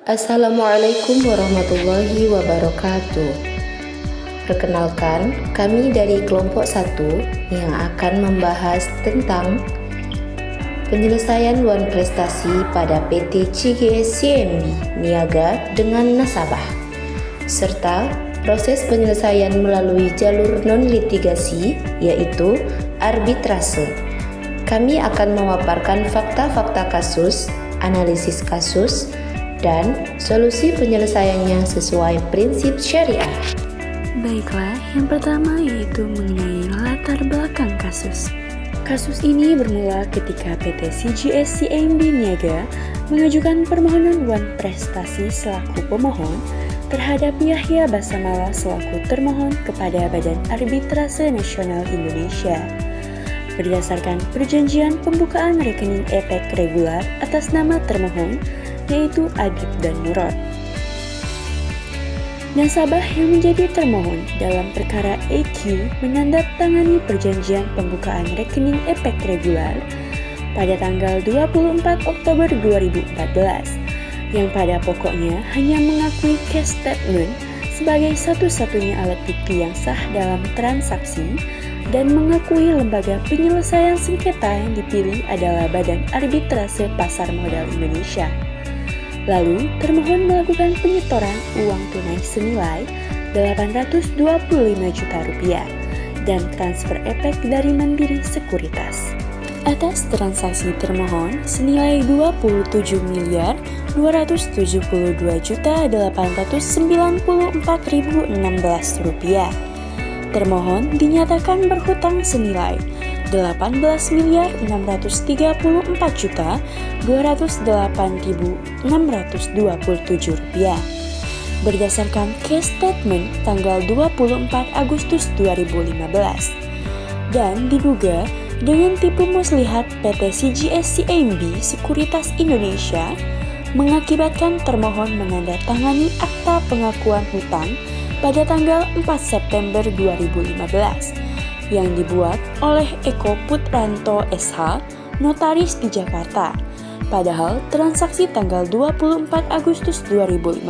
Assalamualaikum warahmatullahi wabarakatuh. Perkenalkan, kami dari kelompok 1 yang akan membahas tentang penyelesaian wan prestasi pada PT CGS CIMB Niaga dengan nasabah, serta proses penyelesaian melalui jalur non-litigasi yaitu arbitrase. Kami akan memaparkan fakta-fakta kasus, analisis kasus, dan solusi penyelesaiannya sesuai prinsip syariah. Baiklah, yang pertama yaitu mengenai latar belakang kasus. Kasus ini bermula ketika PT CGS CIMB Niaga mengajukan permohonan wan prestasi selaku pemohon terhadap Yahya Basamala selaku termohon kepada Badan Arbitrase Nasional Indonesia. Berdasarkan perjanjian pembukaan rekening EPEK regular atas nama termohon, yaitu Adib dan Murad. Nasabah yang menjadi termohon dalam perkara EQ menandatangani perjanjian pembukaan rekening EPEK regular pada tanggal 24 Oktober 2014 yang pada pokoknya hanya mengakui cash statement sebagai satu-satunya alat bukti yang sah dalam transaksi dan mengakui lembaga penyelesaian sengketa yang dipilih adalah Badan Arbitrase Pasar Modal Indonesia. Lalu, termohon melakukan penyetoran uang tunai senilai Rp825 juta dan transfer EPEK dari Mandiri Sekuritas. Atas transaksi termohon senilai Rp27.294.894.016. Termohon dinyatakan berhutang senilai Rp18.434.208.627 berdasarkan cash statement tanggal 24 Agustus 2015 dan diduga dengan tipu muslihat PT CGS CIMB Sekuritas Indonesia mengakibatkan termohon menandatangani akta pengakuan hutang pada tanggal 4 September 2015 yang dibuat oleh Eko Putranto SH, notaris di Jakarta. Padahal transaksi tanggal 24 Agustus 2015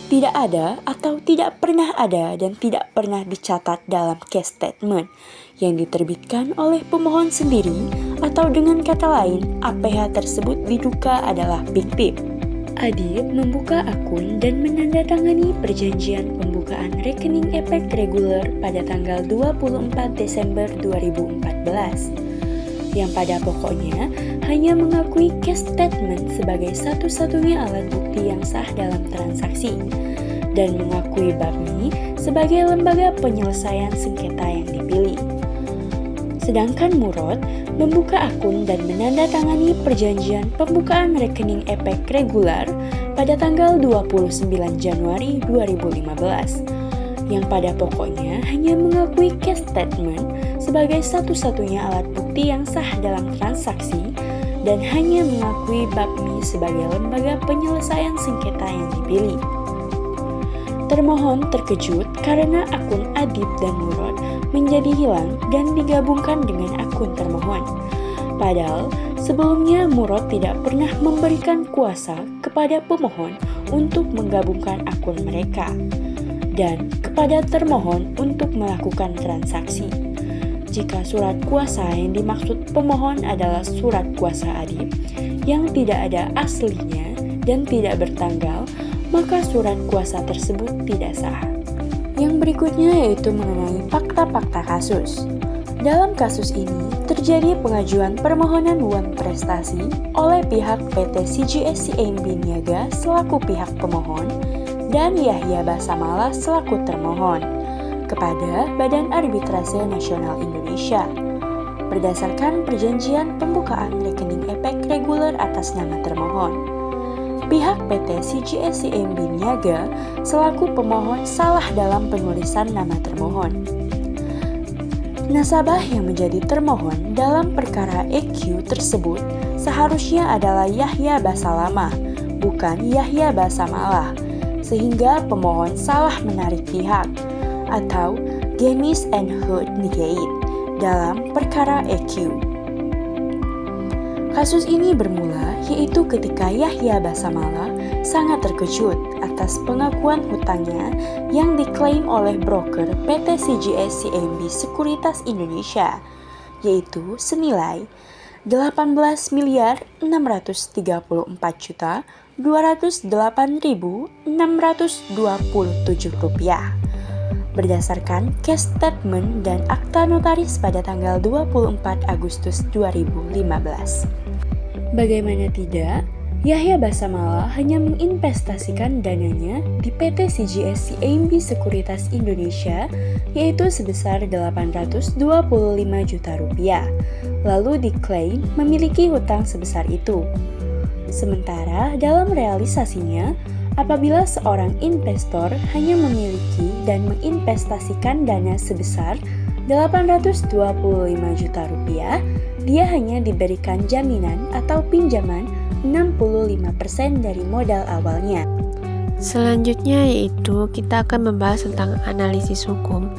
tidak ada atau tidak pernah ada dan tidak pernah dicatat dalam cash statement yang diterbitkan oleh pemohon sendiri, atau dengan kata lain, APH tersebut diduga adalah fiktif. Adib membuka akun dan menandatangani perjanjian pembukaan rekening EPEK reguler pada tanggal 24 Desember 2014 yang pada pokoknya hanya mengakui cash statement sebagai satu-satunya alat bukti yang sah dalam transaksi dan mengakui BAPMI sebagai lembaga penyelesaian sengketa yang dipilih. Sedangkan Murad membuka akun dan menandatangani perjanjian pembukaan rekening EPEK regular pada tanggal 29 Januari 2015 yang pada pokoknya hanya mengakui cash statement sebagai satu-satunya alat bukti yang sah dalam transaksi dan hanya mengakui BAPMI sebagai lembaga penyelesaian sengketa yang dipilih. Termohon terkejut karena akun Adib dan Murad menjadi hilang dan digabungkan dengan akun termohon. Padahal sebelumnya Murad tidak pernah memberikan kuasa kepada pemohon untuk menggabungkan akun mereka dan kepada termohon untuk melakukan transaksi. Jika surat kuasa yang dimaksud pemohon adalah surat kuasa Adib yang tidak ada aslinya dan tidak bertanggal, maka surat kuasa tersebut tidak sah. Yang berikutnya yaitu mengenai fakta-fakta kasus. Dalam kasus ini, terjadi pengajuan permohonan wan prestasi oleh pihak PT CGS CIMB Niaga selaku pihak pemohon dan Yahya Basamala selaku termohon kepada Badan Arbitrase Nasional Indonesia berdasarkan perjanjian pembukaan rekening EPEK reguler atas nama termohon. Pihak PT CGS CIMB Niaga selaku pemohon salah dalam penulisan nama termohon. Nasabah yang menjadi termohon dalam perkara EQ tersebut seharusnya adalah Yahya Basalamah, bukan Yahya Basamala, sehingga pemohon salah menarik pihak atau Gemis and Hood Negate dalam perkara EQ. Kasus ini bermula yaitu ketika Yahya Basamala sangat terkejut atas pengakuan hutangnya yang diklaim oleh broker PT CGS CIMB Sekuritas Indonesia, yaitu senilai 18.208.627 rupiah. Berdasarkan cash statement dan akta notaris pada tanggal 24 Agustus 2015. Bagaimana tidak, Yahya Basamala hanya menginvestasikan dananya di PT CGS CIMB Sekuritas Indonesia, yaitu sebesar 825 juta rupiah, lalu diklaim memiliki hutang sebesar itu. Sementara dalam realisasinya, apabila seorang investor hanya memiliki dan menginvestasikan dana sebesar 825 juta rupiah, dia hanya diberikan jaminan atau pinjaman 65% dari modal awalnya. Selanjutnya yaitu kita akan membahas tentang analisis hukum.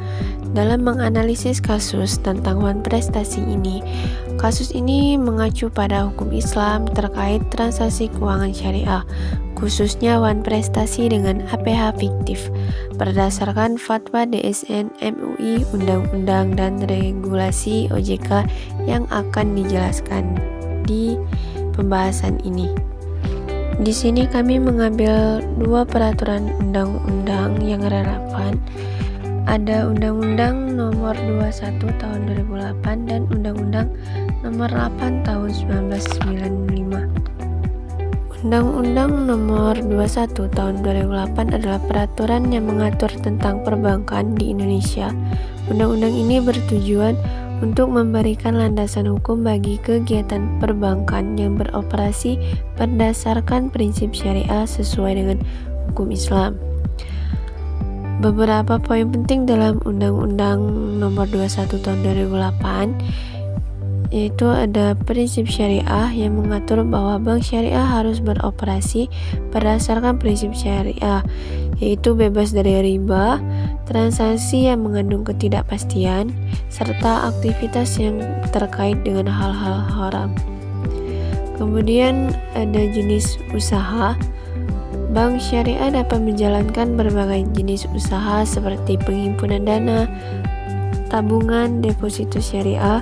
Dalam menganalisis kasus tentang wan prestasi ini, kasus ini mengacu pada hukum Islam terkait transaksi keuangan syariah, khususnya wan prestasi dengan APH fiktif, berdasarkan fatwa DSN MUI, undang-undang dan regulasi OJK yang akan dijelaskan di pembahasan ini. Di sini kami mengambil dua peraturan undang-undang yang relevan. Ada Undang-Undang Nomor 21 Tahun 2008 dan Undang-Undang Nomor 8 Tahun 1995. Undang-Undang Nomor 21 Tahun 2008 adalah peraturan yang mengatur tentang perbankan di Indonesia. Undang-undang ini bertujuan untuk memberikan landasan hukum bagi kegiatan perbankan yang beroperasi berdasarkan prinsip syariah sesuai dengan hukum Islam. Beberapa poin penting dalam Undang-Undang Nomor 21 Tahun 2008 yaitu ada prinsip syariah yang mengatur bahwa bank syariah harus beroperasi berdasarkan prinsip syariah, yaitu bebas dari riba, transaksi yang mengandung ketidakpastian, serta aktivitas yang terkait dengan hal-hal haram. Kemudian ada jenis usaha. Bank syariah dapat menjalankan berbagai jenis usaha seperti penghimpunan dana, tabungan, deposito syariah,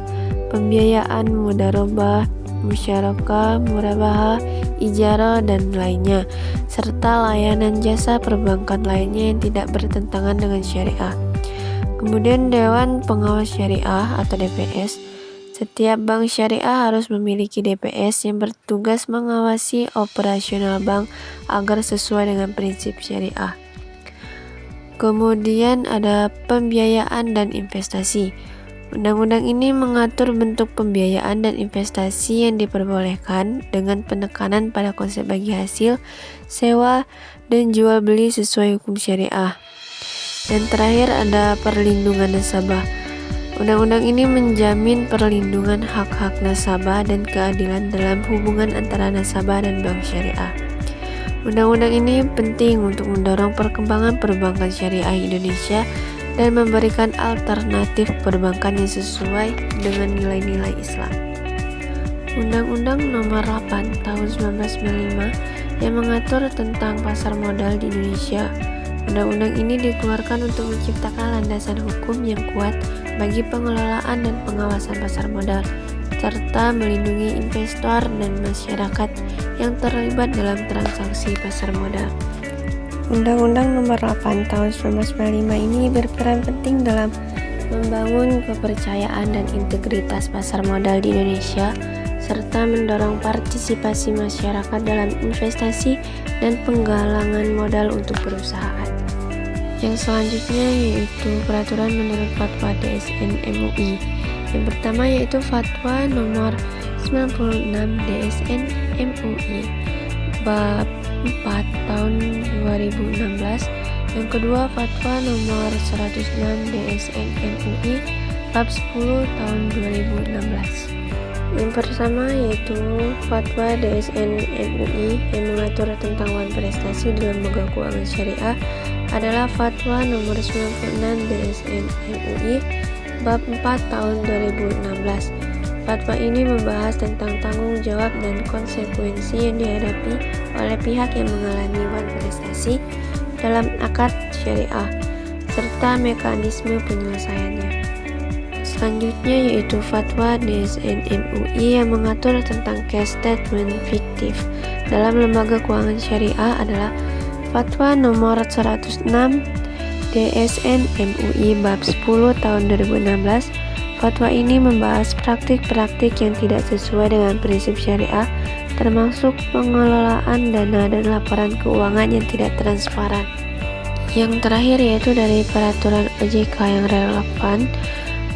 pembiayaan mudharabah, musyarakah, murabahah, ijarah, dan lainnya, serta layanan jasa perbankan lainnya yang tidak bertentangan dengan syariah. Kemudian Dewan Pengawas Syariah atau DPS. Setiap bank syariah harus memiliki DPS yang bertugas mengawasi operasional bank agar sesuai dengan prinsip syariah. Kemudian ada pembiayaan dan investasi. Undang-undang ini mengatur bentuk pembiayaan dan investasi yang diperbolehkan dengan penekanan pada konsep bagi hasil, sewa, dan jual beli sesuai hukum syariah. Dan terakhir ada perlindungan nasabah. Undang-undang ini menjamin perlindungan hak-hak nasabah dan keadilan dalam hubungan antara nasabah dan bank syariah. Undang-undang ini penting untuk mendorong perkembangan perbankan syariah Indonesia dan memberikan alternatif perbankan yang sesuai dengan nilai-nilai Islam. Undang-Undang Nomor 8 Tahun 1995 yang mengatur tentang pasar modal di Indonesia. Undang-undang ini dikeluarkan untuk menciptakan landasan hukum yang kuat bagi pengelolaan dan pengawasan pasar modal, serta melindungi investor dan masyarakat yang terlibat dalam transaksi pasar modal. Undang-Undang Nomor 8 Tahun 1995 ini berperan penting dalam membangun kepercayaan dan integritas pasar modal di Indonesia, serta mendorong partisipasi masyarakat dalam investasi dan penggalangan modal untuk perusahaan. Yang selanjutnya yaitu peraturan menurut fatwa DSN MUI. Yang pertama yaitu fatwa nomor 96 DSN MUI bab 4 tahun 2016. Yang kedua fatwa nomor 106 DSN MUI bab 10 tahun 2016. Yang pertama yaitu fatwa DSN MUI yang mengatur tentang wan prestasi dalam lembaga keuangan syariah adalah fatwa nomor 96 DSN MUI bab 4 tahun 2016. Fatwa ini membahas tentang tanggung jawab dan konsekuensi yang dihadapi oleh pihak yang mengalami prestasi dalam akad syariah serta mekanisme penyelesaiannya. Selanjutnya yaitu fatwa DSN MUI yang mengatur tentang cash statement fiktif dalam lembaga keuangan syariah adalah Fatwa nomor 106 DSN MUI bab 10 tahun 2016. Fatwa ini membahas praktik-praktik yang tidak sesuai dengan prinsip syariah, termasuk pengelolaan dana dan laporan keuangan yang tidak transparan. Yang terakhir yaitu dari peraturan OJK yang relevan,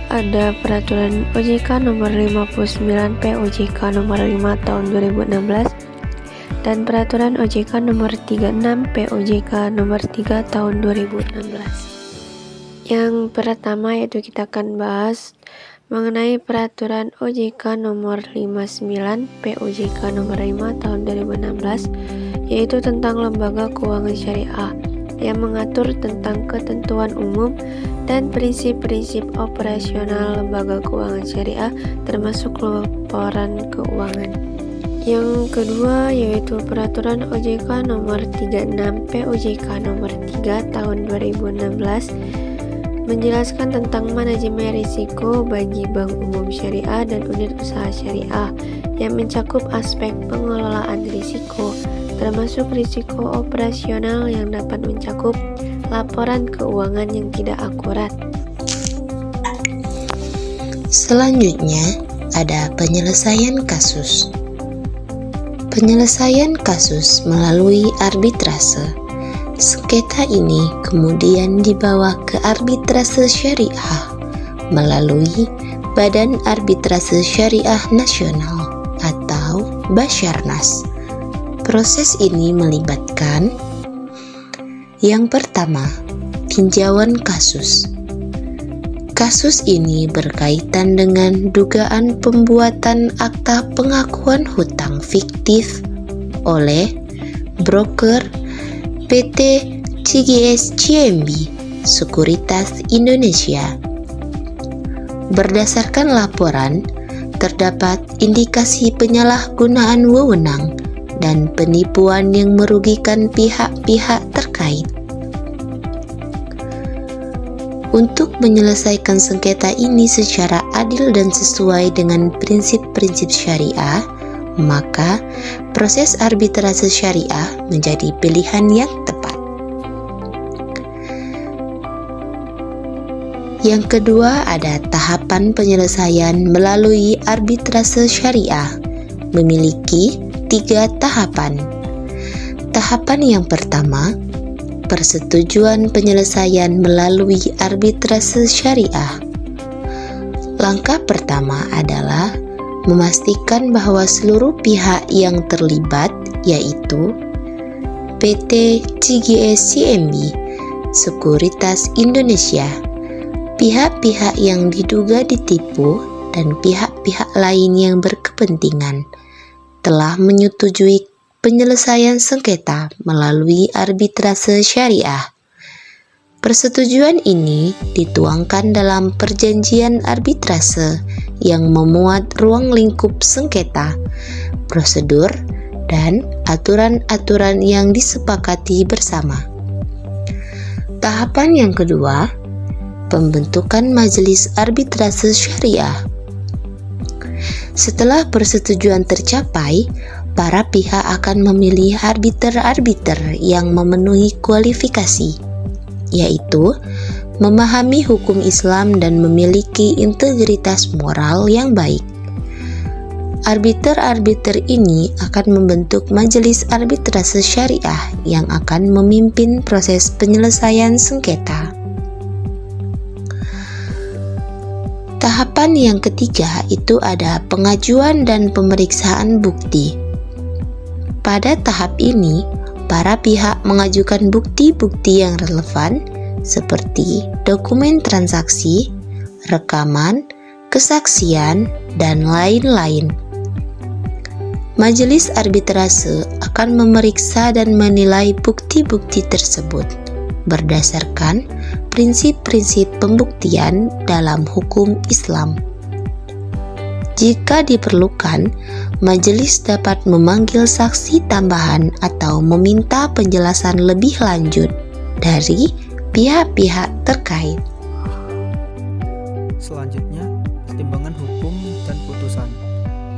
ada peraturan OJK nomor 59 POJK nomor 5 tahun 2016 dan peraturan OJK nomor 36 POJK nomor 3 tahun 2016. Yang pertama yaitu kita akan bahas mengenai peraturan OJK nomor 59 POJK nomor 5 tahun 2016, yaitu tentang lembaga keuangan syariah yang mengatur tentang ketentuan umum dan prinsip-prinsip operasional lembaga keuangan syariah termasuk laporan keuangan. Yang kedua yaitu peraturan OJK nomor 36 POJK nomor 3 tahun 2016 menjelaskan tentang manajemen risiko bagi bank umum syariah dan unit usaha syariah yang mencakup aspek pengelolaan risiko, termasuk risiko operasional yang dapat mencakup laporan keuangan yang tidak akurat. Selanjutnya ada penyelesaian kasus. Penyelesaian kasus melalui arbitrase. Sengketa ini kemudian dibawa ke arbitrase syariah melalui Badan Arbitrase Syariah Nasional atau Basarnas. Proses ini melibatkan yang pertama, tinjauan kasus. Kasus ini berkaitan dengan dugaan pembuatan akta pengakuan hutang fiktif oleh broker PT CGS CIMB Sekuritas Indonesia. Berdasarkan laporan, terdapat indikasi penyalahgunaan wewenang dan penipuan yang merugikan pihak-pihak terkait. Untuk menyelesaikan sengketa ini secara adil dan sesuai dengan prinsip-prinsip syariah, maka proses arbitrase syariah menjadi pilihan yang tepat. Yang kedua ada tahapan penyelesaian melalui arbitrase syariah, memiliki 3 tahapan. Tahapan yang pertama, persetujuan penyelesaian melalui arbitrase syariah. Langkah pertama adalah memastikan bahwa seluruh pihak yang terlibat, yaitu PT CGS CIMB Sekuritas Indonesia, pihak-pihak yang diduga ditipu, dan pihak-pihak lain yang berkepentingan, telah menyetujui penyelesaian sengketa melalui arbitrase syariah. Persetujuan ini dituangkan dalam perjanjian arbitrase yang memuat ruang lingkup sengketa, prosedur, dan aturan-aturan yang disepakati bersama. Tahapan yang kedua, pembentukan majelis arbitrase syariah. Setelah persetujuan tercapai, para pihak akan memilih arbiter-arbiter yang memenuhi kualifikasi, yaitu memahami hukum Islam dan memiliki integritas moral yang baik. Arbiter-arbiter ini akan membentuk majelis arbitrase syariah yang akan memimpin proses penyelesaian sengketa. Tahapan yang ketiga itu ada pengajuan dan pemeriksaan bukti. Pada tahap ini, para pihak mengajukan bukti-bukti yang relevan seperti dokumen transaksi, rekaman, kesaksian, dan lain-lain. Majelis arbitrase akan memeriksa dan menilai bukti-bukti tersebut berdasarkan prinsip-prinsip pembuktian dalam hukum Islam. Jika diperlukan, majelis dapat memanggil saksi tambahan atau meminta penjelasan lebih lanjut dari pihak-pihak terkait. Selanjutnya, pertimbangan hukum dan putusan.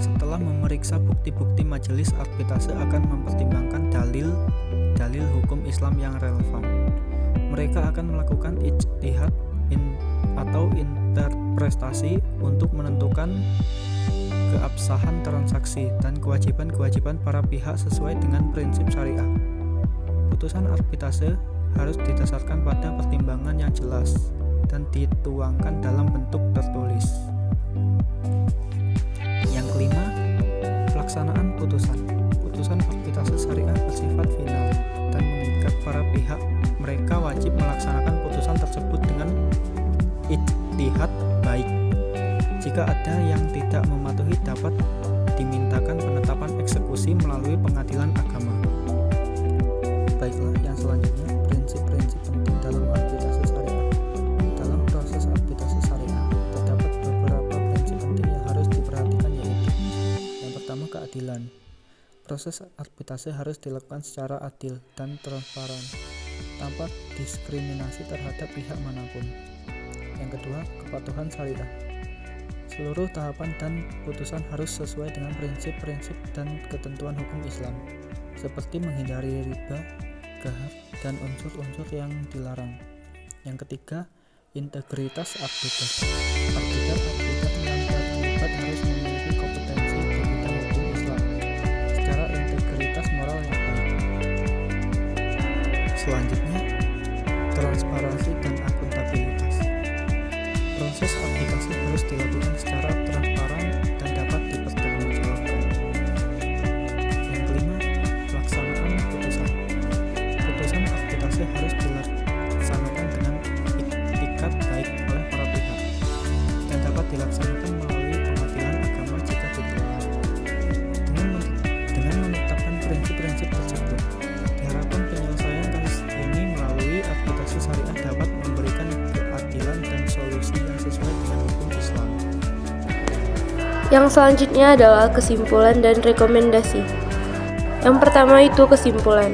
Setelah memeriksa bukti-bukti, majelis arbitrase akan mempertimbangkan dalil hukum Islam yang relevan. Mereka akan melakukan ijtihad atau interpretasi untuk menentukan keabsahan transaksi dan kewajiban-kewajiban para pihak sesuai dengan prinsip syariah. Putusan arbitrase harus didasarkan pada pertimbangan yang jelas dan dituangkan dalam bentuk tertulis. Yang kelima, pelaksanaan putusan. Putusan arbitrase syariah bersifat final dan mengikat para pihak. Mereka wajib melaksanakan putusan tersebut dengan ijtihad baik. Jika ada yang tidak mematuhi, dapat dimintakan penetapan eksekusi melalui pengadilan agama. Baiklah, yang selanjutnya, prinsip-prinsip penting dalam arbitrase syariah. Dalam proses arbitrase syariah, terdapat beberapa prinsip penting yang harus diperhatikan, yaitu: yang pertama, keadilan. Proses arbitrase harus dilakukan secara adil dan transparan, tanpa diskriminasi terhadap pihak manapun. Yang kedua, kepatuhan syariah. Seluruh tahapan dan putusan harus sesuai dengan prinsip-prinsip dan ketentuan hukum Islam, seperti menghindari riba, gahar, dan unsur-unsur yang dilarang. Yang ketiga, integritas arbiter. Arbiter yang terlibat harus memiliki kompetensi di bidang hukum Islam secara integritas moral yang baik. Selanjutnya, transparansi dan akuntabilitas. Proses arbitrase harus dilakukan secara transparan dan dapat dipertanggungjawabkan. Yang kelima, pelaksanaan putusan. Putusan arbitrase harus dilaksanakan dengan itikat baik oleh para pihak dan dapat dilaksanakan melalui pengadilan agama jika diperlukan. Dengan menetapkan prinsip-prinsip tersebut, diharapkan penyelesaian kasus ini melalui arbitrase syariah dapat memberikan keadilan dan solusi yang sesuai dengan hukum Islam. Yang selanjutnya adalah kesimpulan dan rekomendasi. Yang pertama itu kesimpulan.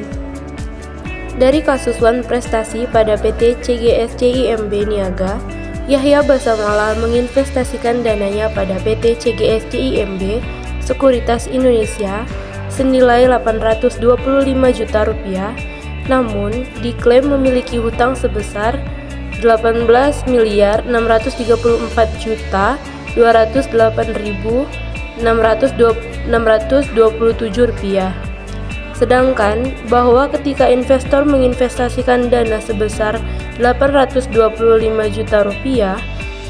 Dari kasus Wan Prestasi pada PT CGS CIMB Niaga, Yahya Basamala menginvestasikan dananya pada PT CGS CIMB Sekuritas Indonesia senilai 825 juta rupiah, namun diklaim memiliki hutang sebesar 18.634.208.627 rupiah. Sedangkan bahwa ketika investor menginvestasikan dana sebesar 825 juta rupiah,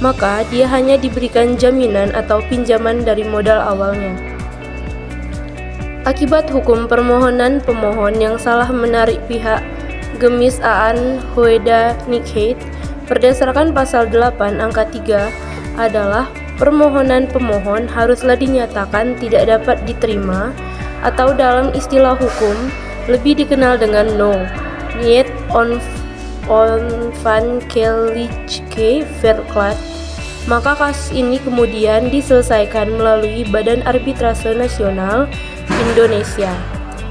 maka dia hanya diberikan jaminan atau pinjaman dari modal awalnya. Akibat hukum permohonan pemohon yang salah menarik pihak Gemis Aan Hoeda Nikheit berdasarkan pasal 8 angka 3 adalah permohonan pemohon haruslah dinyatakan tidak dapat diterima atau dalam istilah hukum lebih dikenal dengan no niet onafhankelijke verklaard. Maka kasus ini kemudian diselesaikan melalui Badan Arbitrase Nasional Indonesia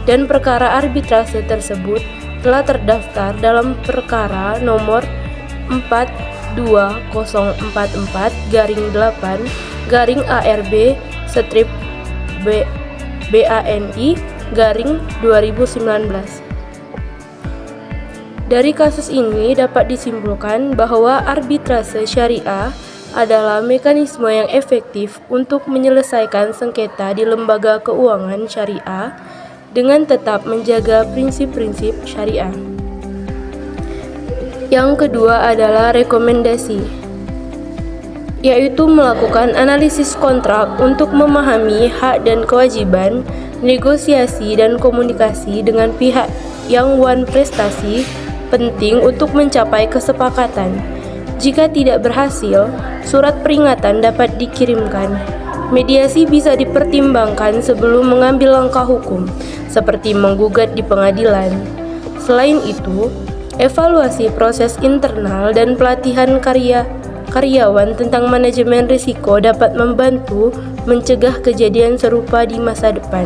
dan perkara arbitrase tersebut telah terdaftar dalam perkara nomor 42048-8-ARB/BANI/2019. Dari kasus ini dapat disimpulkan bahwa arbitrase syariah adalah mekanisme yang efektif untuk menyelesaikan sengketa di lembaga keuangan syariah dengan tetap menjaga prinsip-prinsip syariah. Yang kedua adalah rekomendasi, yaitu melakukan analisis kontrak untuk memahami hak dan kewajiban, negosiasi dan komunikasi dengan pihak yang wan prestasi penting untuk mencapai kesepakatan. Jika tidak berhasil, surat peringatan dapat dikirimkan. Mediasi bisa dipertimbangkan sebelum mengambil langkah hukum, seperti menggugat di pengadilan. Selain itu, evaluasi proses internal dan pelatihan karyawan tentang manajemen risiko dapat membantu mencegah kejadian serupa di masa depan.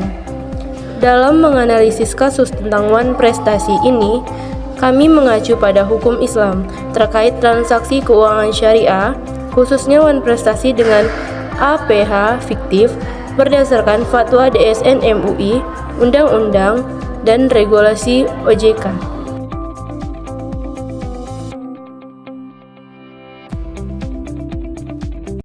Dalam menganalisis kasus tentang wan prestasi ini, kami mengacu pada hukum Islam terkait transaksi keuangan syariah, khususnya wan prestasi dengan APH fiktif berdasarkan fatwa DSN MUI, Undang-Undang, dan Regulasi OJK.